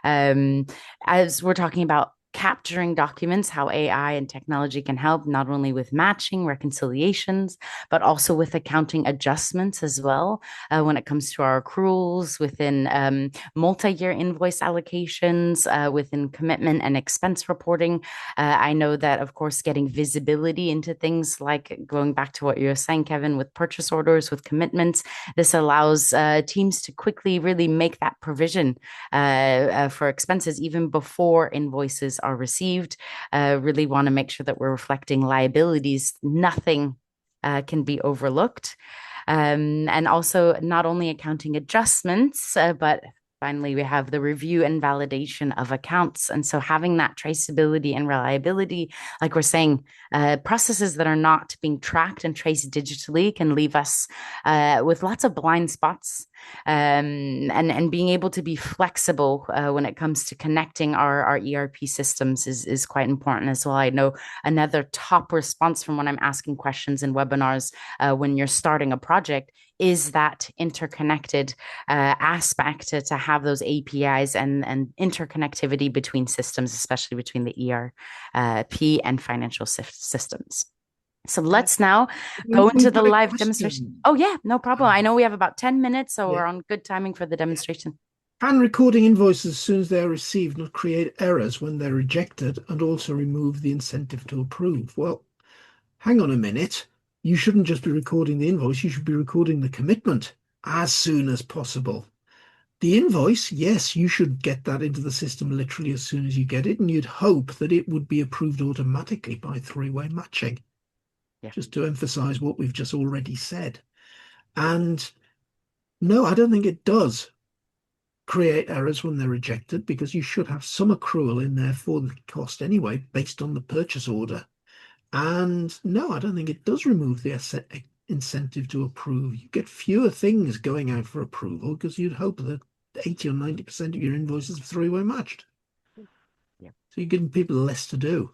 Um, as we're talking about capturing documents, how AI and technology can help not only with matching reconciliations, but also with accounting adjustments as well when it comes to our accruals within multi-year invoice allocations, within commitment and expense reporting. I know that, of course, getting visibility into things like going back to what you were saying, Kevin, with purchase orders, with commitments, this allows teams to quickly really make that provision for expenses even before invoices are received. Really want to make sure that we're reflecting liabilities. Nothing can be overlooked. And also not only accounting adjustments, but finally, we have the review and validation of accounts. And so having that traceability and reliability, like we're saying, processes that are not being tracked and traced digitally can leave us with lots of blind spots. And being able to be flexible when it comes to connecting our ERP systems is quite important as well. I know another top response from when I'm asking questions in webinars when you're starting a project is that interconnected aspect to have those APIs and interconnectivity between systems, especially between the ERP and financial systems. So let's now go into the live demonstration. Oh, yeah, no problem. I know we have about 10 minutes, so we're on good timing for the demonstration. Can recording invoices as soon as they're received not create errors when they're rejected and also remove the incentive to approve? Well, hang on a minute. You shouldn't just be recording the invoice, you should be recording the commitment as soon as possible. The invoice, yes, you should get that into the system literally as soon as you get it, and you'd hope that it would be approved automatically by three-way matching. Yeah. Just to emphasize what we've just already said. And no, I don't think it does create errors when they're rejected, because you should have some accrual in there for the cost anyway, based on the purchase order. And no, I don't think it does remove the incentive to approve. You get fewer things going out for approval because you'd hope that 80 or 90% of your invoices are three-way matched. Yeah. So you're giving people less to do.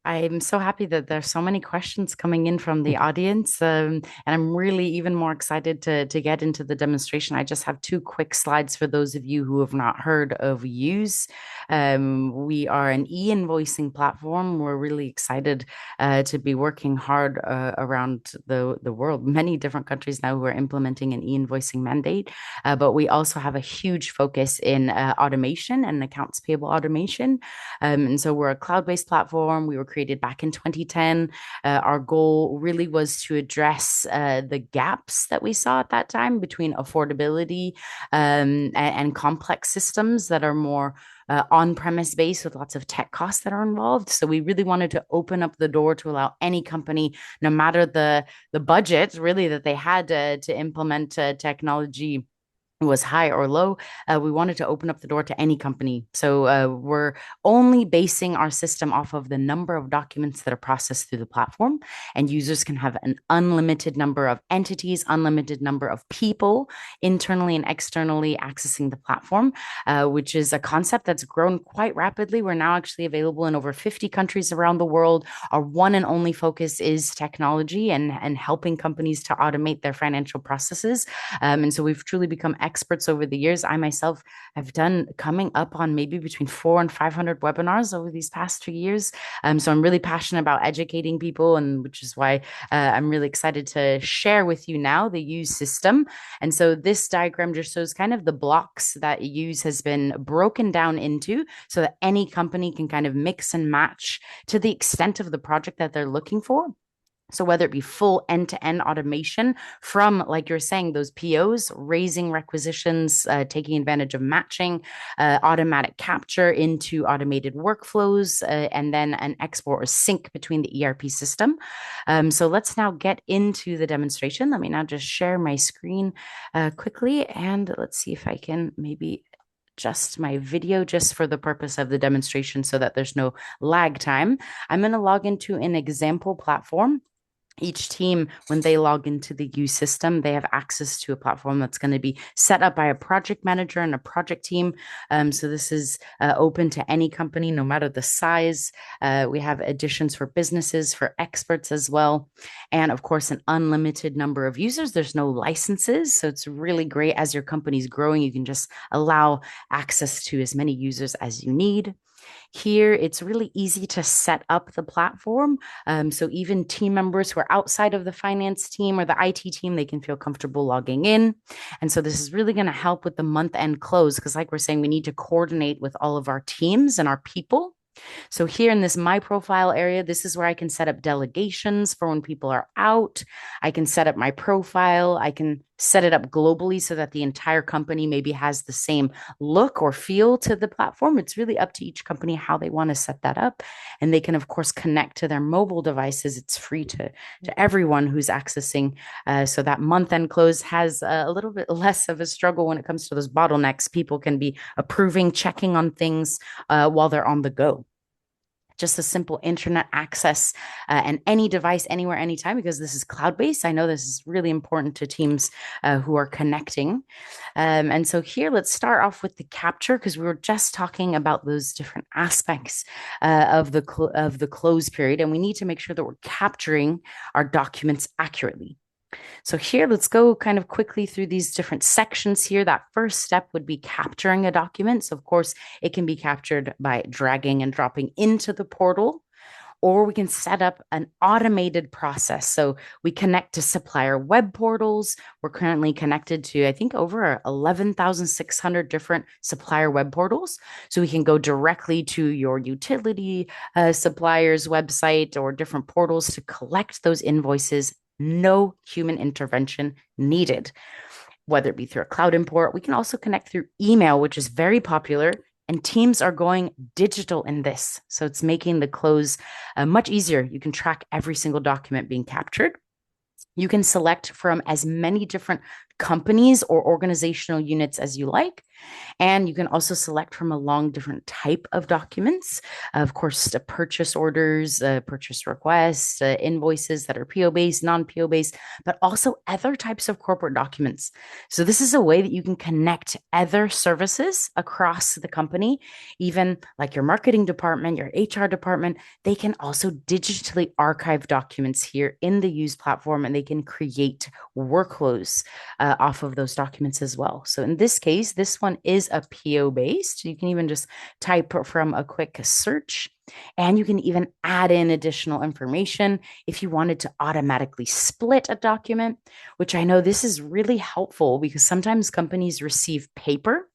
I'm so happy that there's so many questions coming in from the audience, and I'm really even more excited to get into the demonstration. I just have two quick slides for those of you who have not heard of Yooz. We are an e-invoicing platform. We're really excited to be working hard around the world. Many different countries now who are implementing an e-invoicing mandate, but we also have a huge focus in automation and accounts payable automation. And so we're a cloud-based platform. We were created back in 2010. Our goal really was to address the gaps that we saw at that time between affordability and complex systems that are more on-premise based with lots of tech costs that are involved. So we really wanted to open up the door to allow any company, no matter the budget really that they had to implement technology was high or low, we wanted to open up the door to any company. So we're only basing our system off of the number of documents that are processed through the platform, and users can have an unlimited number of entities, unlimited number of people internally and externally accessing the platform, which is a concept that's grown quite rapidly. We're now actually available in over 50 countries around the world. Our one and only focus is technology and helping companies to automate their financial processes. And so we've truly become experts over the years. I myself have done coming up on maybe between 400 and 500 webinars over these past 2 years. So I'm really passionate about educating people, and which is why I'm really excited to share with you now the Yooz system. And so this diagram just shows kind of the blocks that Yooz has been broken down into so that any company can kind of mix and match to the extent of the project that they're looking for. So whether it be full end-to-end automation from, like you're saying, those POs, raising requisitions, taking advantage of matching, automatic capture into automated workflows, and then an export or sync between the ERP system. So let's now get into the demonstration. Let me now just share my screen quickly, and let's see if I can maybe adjust my video just for the purpose of the demonstration so that there's no lag time. I'm going to log into an example platform. Each team, when they log into the Yooz system, they have access to a platform that's going to be set up by a project manager and a project team. So this is open to any company, no matter the size. We have additions for businesses, for experts as well. And of course, an unlimited number of users. There's no licenses. So it's really great as your company's growing. You can just allow access to as many users as you need. Here, it's really easy to set up the platform. So even team members who are outside of the finance team or the IT team, they can feel comfortable logging in. And so this is really going to help with the month-end close, because like we're saying, we need to coordinate with all of our teams and our people. So here in this My Profile area, this is where I can set up delegations for when people are out. I can set up my profile. I can set it up globally so that the entire company maybe has the same look or feel to the platform. It's really up to each company how they want to set that up. And they can, of course, connect to their mobile devices. It's free to everyone who's accessing. So that month-end close has a little bit less of a struggle when it comes to those bottlenecks. People can be approving, checking on things while they're on the go. Just a simple internet access and any device, anywhere, anytime, because this is cloud-based. I know this is really important to teams who are connecting. And so here, let's start off with the capture, because we were just talking about those different aspects of the close period, and we need to make sure that we're capturing our documents accurately. So here, let's go kind of quickly through these different sections here. That first step would be capturing a document. So of course, it can be captured by dragging and dropping into the portal, or we can set up an automated process. So we connect to supplier web portals. We're currently connected to, I think, over 11,600 different supplier web portals. So we can go directly to your utility supplier's website or different portals to collect those invoices. No human intervention needed, whether it be through a cloud import. We can also connect through email, which is very popular, and teams are going digital in this. So it's making the close much easier. You can track every single document being captured. You can select from as many different companies or organizational units as you like. And you can also select from a long different type of documents. Of course, the purchase orders, purchase requests, invoices that are PO-based, non-PO-based, but also other types of corporate documents. So this is a way that you can connect other services across the company, even like your marketing department, your HR department. They can also digitally archive documents here in the Yooz platform, and they can create workflows off of those documents as well. So in this case, this one is a PO based. You can even just type from a quick search, and you can even add in additional information if you wanted to automatically split a document, which I know this is really helpful because sometimes companies receive paper.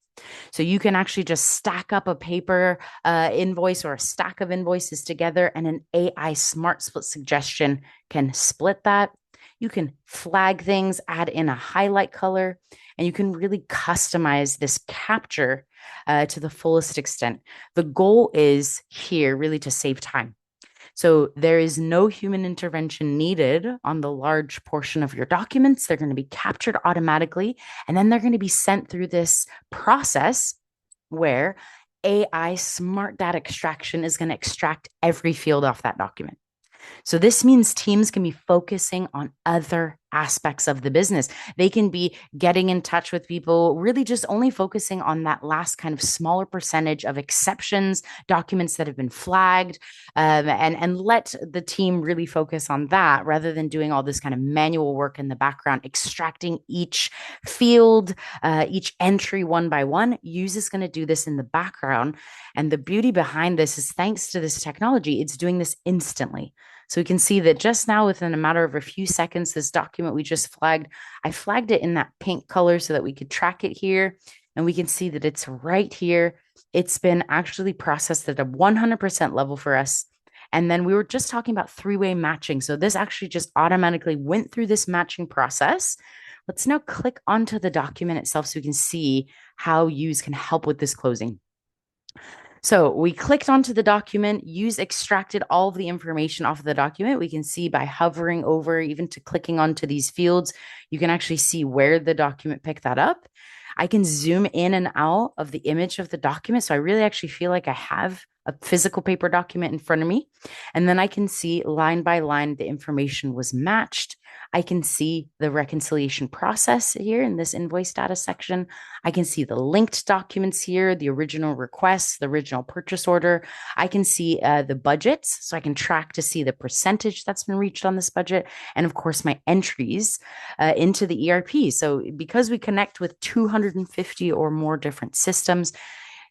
So you can actually just stack up a paper invoice or a stack of invoices together, and an AI smart split suggestion can split that. You can flag things, add in a highlight color, and you can really customize this capture to the fullest extent. The goal is here really to save time. So there is no human intervention needed on the large portion of your documents. They're going to be captured automatically, and then they're going to be sent through this process where AI smart data extraction is going to extract every field off that document. So this means teams can be focusing on other aspects of the business. They can be getting in touch with people, really just only focusing on that last kind of smaller percentage of exceptions, documents that have been flagged, and let the team really focus on that rather than doing all this kind of manual work in the background, extracting each field, each entry one by one. Yooz is going to do this in the background. And the beauty behind this is thanks to this technology, it's doing this instantly. So we can see that just now, within a matter of a few seconds, this document we just flagged, I flagged it in that pink color so that we could track it here. And we can see that it's right here. It's been actually processed at a 100% level for us. And then we were just talking about three-way matching. So this actually just automatically went through this matching process. Let's now click onto the document itself so we can see how Yooz can help with this closing. So we clicked onto the document, Yooz extracted all of the information off of the document. We can see by hovering over, even to clicking onto these fields, you can actually see where the document picked that up. I can zoom in and out of the image of the document. So I really actually feel like I have a physical paper document in front of me. And then I can see line by line, the information was matched. I can see the reconciliation process here in this invoice data section. I can see the linked documents here, the original requests, the original purchase order. I can see the budgets, so I can track to see the percentage that's been reached on this budget. And of course, my entries into the ERP. So because we connect with 250 or more different systems,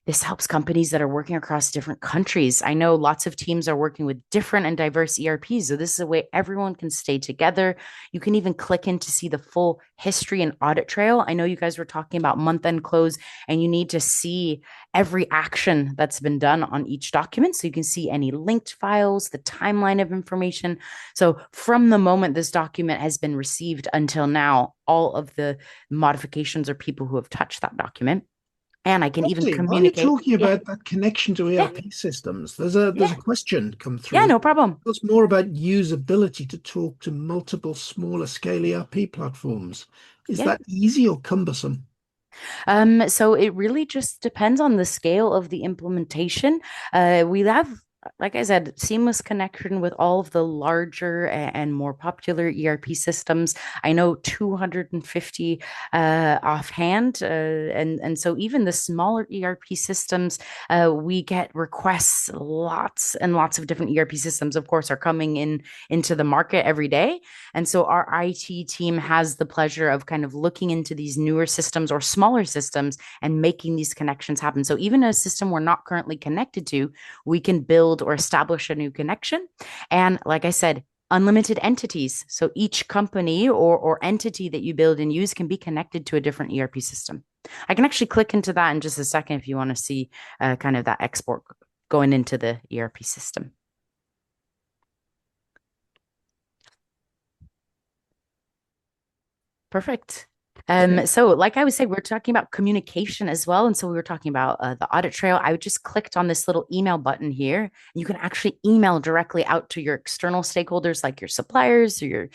This helps companies that are working across different countries. I know lots of teams are working with different and diverse ERPs. So this is a way everyone can stay together. You can even click in to see the full history and audit trail. I know you guys were talking about month-end close, and you need to see every action that's been done on each document. So you can see any linked files, the timeline of information. So from the moment this document has been received until now, all of the modifications or people who have touched that document. And I can even While you're communicate. talking Yeah, about that connection to yeah, ERP systems, there's a yeah, question come yeah, through. no problem. Tell us more about Yooz ability to talk to multiple smaller scale ERP platforms. Is Yeah. that easy or cumbersome? So it really just depends on the scale of the implementation. We have, like I said, seamless connection with all of the larger and more popular ERP systems. I know 250 offhand, and so even the smaller ERP systems, we get requests. Lots and lots of different ERP systems, of course, are coming into the market every day. And so our IT team has the pleasure of kind of looking into these newer systems or smaller systems and making these connections happen. So even a system we're not currently connected to, we can build or establish a new connection. And like I said, unlimited entities. So each company or entity that you build and use can be connected to a different ERP system. I can actually click into that in just a second if you want to see kind of that export going into the ERP system. Perfect. So like I was saying, we're talking about communication as well. And so we were talking about the audit trail. I just clicked on this little email button here. You can actually email directly out to your external stakeholders, like your suppliers or your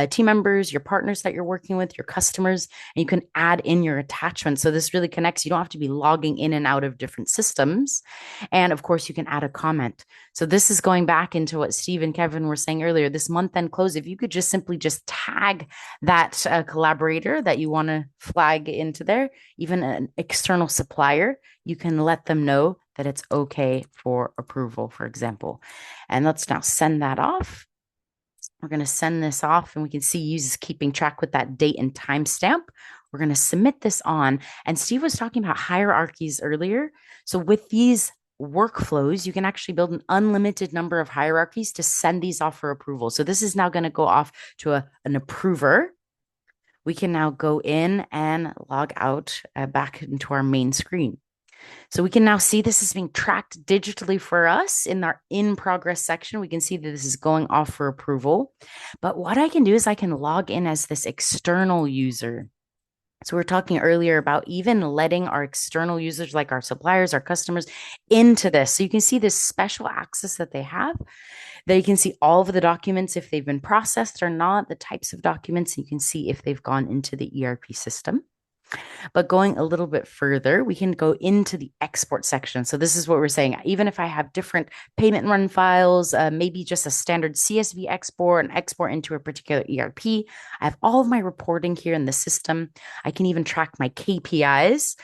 team members, your partners that you're working with, your customers, and you can add in your attachments. So this really connects. You don't have to be logging in and out of different systems. And of course, you can add a comment. So this is going back into what Steve and Kevin were saying earlier, this month-end close. If you could just simply just tag that collaborator that you want to flag into there, even an external supplier, you can let them know that it's okay for approval, for example. And let's now send that off. We're going to send this off, and we can see Yooz is keeping track with that date and timestamp. We're going to submit this on. And Steve was talking about hierarchies earlier. So with these workflows, you can actually build an unlimited number of hierarchies to send these off for approval. So this is now going to go off to an approver. We can now go in and log out back into our main screen. So we can now see this is being tracked digitally for us in our in progress section. We can see that this is going off for approval. But what I can do is I can log in as this external user. So we are talking earlier about even letting our external users, like our suppliers, our customers, into this. So you can see this special access that they have. They can see all of the documents, if they've been processed or not, the types of documents. You can see if they've gone into the ERP system. But going a little bit further, we can go into the export section. So this is what we're saying. Even if I have different payment run files, maybe just a standard CSV export and export into a particular ERP, I have all of my reporting here in the system. I can even track my KPIs.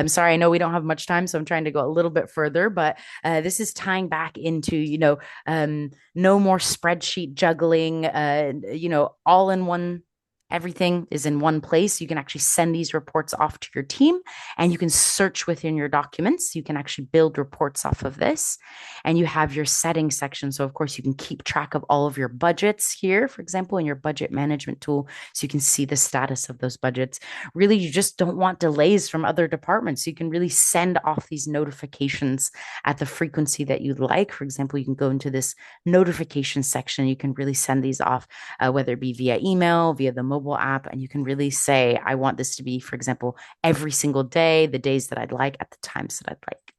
Sorry, I know we don't have much time, so I'm trying to go a little bit further, but this is tying back into, no more spreadsheet juggling, all in one. Everything is in one place. You can actually send these reports off to your team, and you can search within your documents. You can actually build reports off of this, and you have your settings section. So of course you can keep track of all of your budgets here, for example, in your budget management tool. So you can see the status of those budgets. Really, you just don't want delays from other departments. So you can really send off these notifications at the frequency that you'd like. For example, you can go into this notification section. You can really send these off, whether it be via email, via the mobile app, and you can really say, I want this to be, for example, every single day, the days that I'd like at the times that I'd like.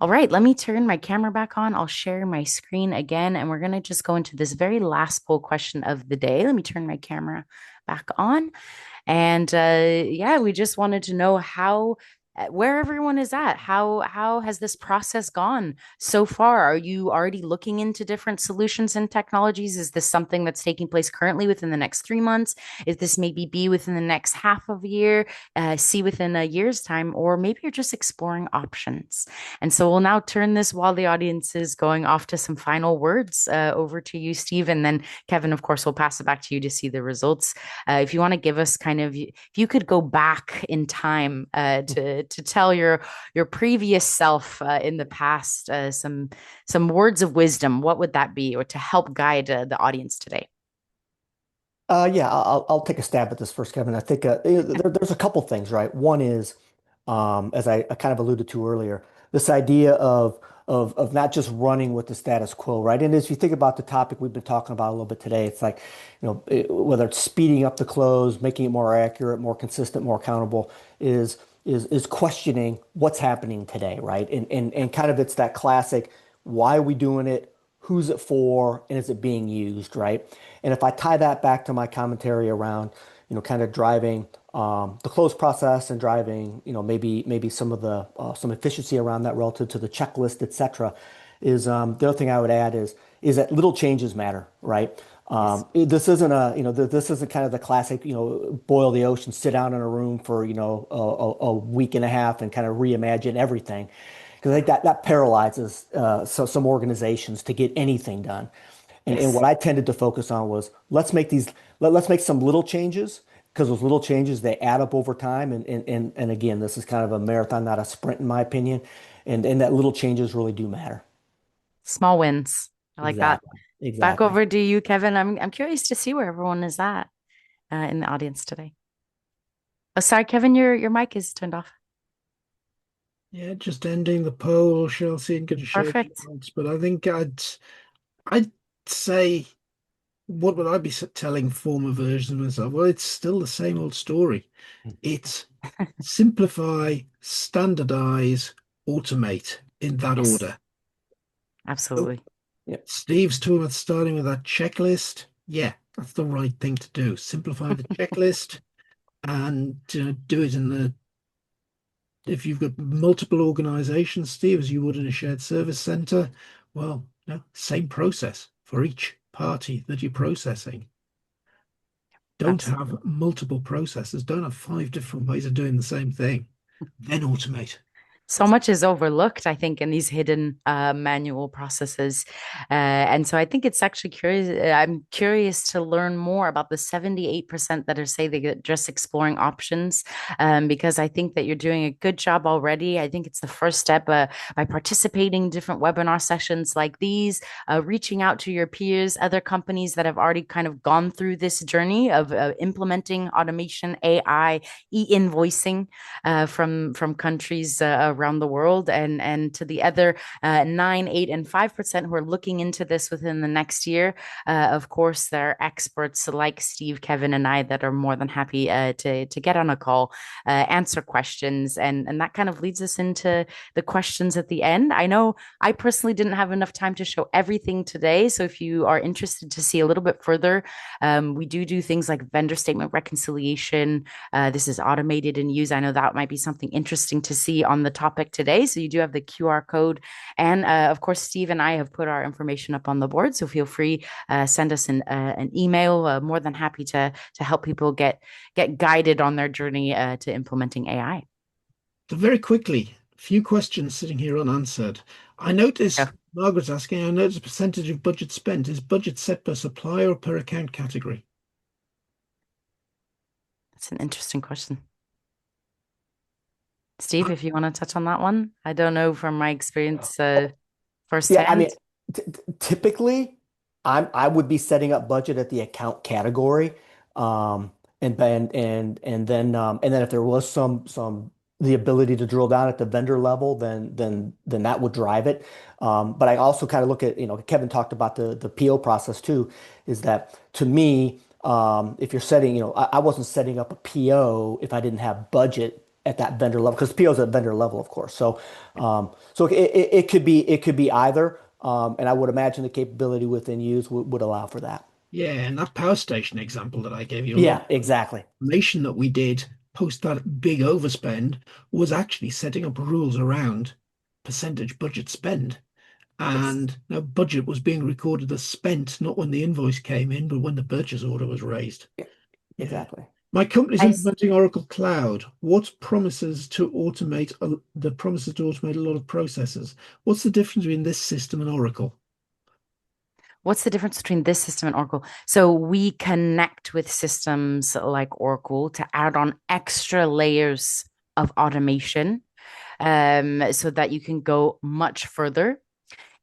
All right, let me turn my camera back on. I'll share my screen again, and we're going to just go into this very last poll question of the day. Let me turn my camera back on. And we just wanted to know where everyone is at. How has this process gone so far? Are you already looking into different solutions and technologies? Is this something that's taking place currently within the next 3 months? Is this maybe be within the next half of a year, see within a year's time, or maybe you're just exploring options? And so we'll now turn this, while the audience is going off to some final words, over to you, Steve, and then Kevin, of course, we'll pass it back to you to see the results. If you want to give us if you could go back in time to tell your previous self in the past some words of wisdom, what would that be, or to help guide the audience today? Yeah, I'll take a stab at this first, Kevin. I think there's a couple things, right? One is, as I kind of alluded to earlier, this idea of not just running with the status quo, right? And as you think about the topic we've been talking about a little bit today, it's like, whether it's speeding up the close, making it more accurate, more consistent, more accountable, is questioning what's happening today, right? And kind of it's that classic, why are we doing it? Who's it for? And is it being used, right? And if I tie that back to my commentary around, kind of driving the close process and driving, maybe some of the some efficiency around that relative to the checklist, et cetera, is the other thing I would add is that little changes matter, right? Yes. This isn't this isn't kind of the classic, boil the ocean, sit down in a room for, a week and a half and kind of reimagine everything. Because I think that paralyzes some organizations to get anything done. And Yes. what I tended to focus on was let's make some little changes, because those little changes, they add up over time. And again, this is kind of a marathon, not a sprint, in my opinion. And that little changes really do matter. Small wins. I like that. Exactly. Back Exactly. over to you, Kevin. I'm curious to see where everyone is at in the audience today. Oh, sorry, Kevin, your mic is turned off. Yeah, just ending the poll, Chelsea, and going to share the Perfect. results. But I think I'd say, what would I be telling former versions of myself? Well, it's still the same old story. It's simplify, standardize, automate in that Yes, order. So absolutely. Yeah. Steve's talking about starting with that checklist. Yeah, that's the right thing to do. Simplify the checklist and do it in the if you've got multiple organizations, Steve, as you would in a shared service center, well, same process for each party that you're processing. Don't Absolutely. have multiple processes. Don't have five different ways of doing the same thing. Then automate. So much is overlooked, I think, in these hidden manual processes. And so I think it's actually curious. I'm curious to learn more about the 78% that are say they're just exploring options, because I think that you're doing a good job already. I think it's the first step by participating in different webinar sessions like these, reaching out to your peers, other companies that have already kind of gone through this journey of implementing automation, AI, e-invoicing from countries around the world, and to the other 9, 8, and 5% who are looking into this within the next year. Of course, there are experts like Steve, Kevin, and I that are more than happy to get on a call, answer questions, and that kind of leads us into the questions at the end. I know I personally didn't have enough time to show everything today, so if you are interested to see a little bit further, we do things like vendor statement reconciliation. This is automated in Yooz. I know that might be something interesting to see on the topic today. So you do have the QR code. And of course, Steve and I have put our information up on the board. So feel free, send us an email. More than happy to help people get guided on their journey to implementing AI. So very quickly, a few questions sitting here unanswered. I Yeah, noticed, Margaret's asking, I noticed percentage of budget spent. Is budget set per supplier or per account category? that's an interesting question. Steve, if you want to touch on that one, I don't know from my experience Yeah, I firsthand. mean, typically, I would be setting up budget at the account category, and then if there was some the ability to drill down at the vendor level, then that would drive it. But I also kind of look at, Kevin talked about the PO process too, is that to me, if you're setting, I wasn't setting up a PO if I didn't have budget at that vendor level, because PO is at vendor level, of course. So it could be either, and I would imagine the capability within Yooz would allow for that. Yeah, and that power station example that I gave you, a lot of Yeah, exactly. automation that we did post that big overspend was actually setting up rules around percentage budget spend. Yes, And now budget was being recorded as spent, not when the invoice came in, but when the purchase order was raised. yeah, Yeah. exactly. My company's I implementing Oracle Cloud. What promises to automate the promises to automate a lot of processes? What's the difference between this system and Oracle? What's the difference between this system and Oracle? So we connect with systems like Oracle to add on extra layers of automation, so that you can go much further.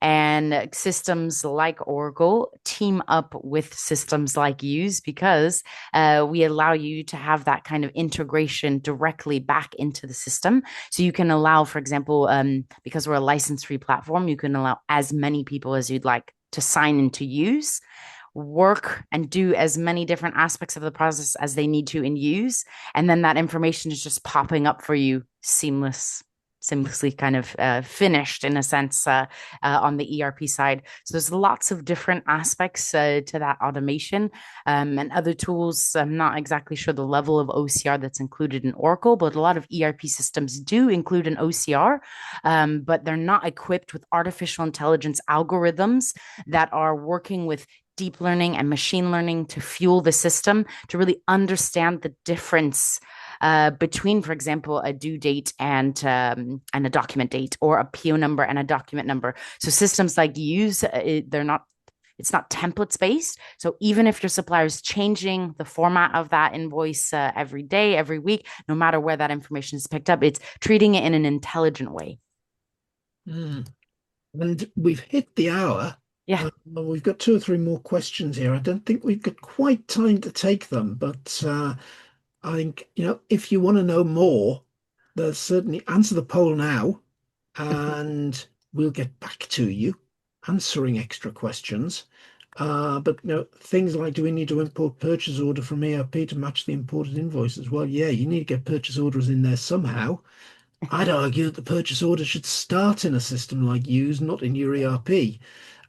And systems like Oracle team up with systems like Yooz because we allow you to have that kind of integration directly back into the system. So you can allow, for example, because we're a license-free platform, you can allow as many people as you'd like to sign into Yooz, work and do as many different aspects of the process as they need to in Yooz. And then that information is just popping up for you seamlessly kind of finished in a sense on the ERP side. So there's lots of different aspects to that automation and other tools. I'm not exactly sure the level of OCR that's included in Oracle, but a lot of ERP systems do include an OCR, but they're not equipped with artificial intelligence algorithms that are working with deep learning and machine learning to fuel the system to really understand the difference between, for example, a due date and a document date, or a PO number and a document number. So systems like Yooz, it's not templates based. So even if your supplier is changing the format of that invoice every day, every week, no matter where that information is picked up, it's treating it in an intelligent way. And we've hit the hour. Yeah. We've got 2 or 3 more questions here. I don't think we've got quite time to take them, but I think, if you want to know more, there's certainly answer the poll now, and we'll get back to you answering extra questions. But things like, do we need to import purchase order from ERP to match the imported invoices? Well, yeah, you need to get purchase orders in there somehow. I'd argue that the purchase order should start in a system like Yooz, not in your ERP.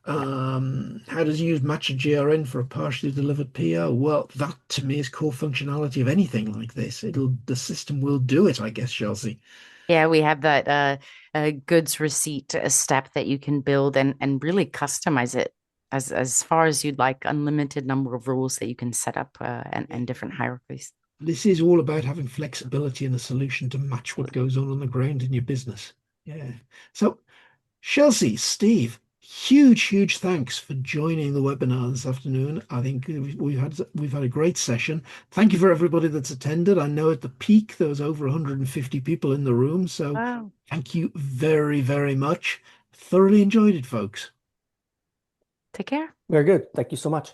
How does Yooz match a GRN for a partially delivered PO? Well, that to me is core functionality of anything like this. The system will do it, I guess, Chelsea. Yeah, we have that goods receipt step that you can build and really customize it as far as you'd like, unlimited number of rules that you can set up and different hierarchies. This is all about having flexibility in a solution to match what goes on the ground in your business. Yeah. So, Chelsea, Steve, huge thanks for joining the webinar this afternoon. I think we've had a great session. Thank you for everybody that's attended. I know at the peak there was over 150 people in the room, so Wow. Thank you very much. Thoroughly enjoyed it, folks. Take care. Very good. Thank you so much.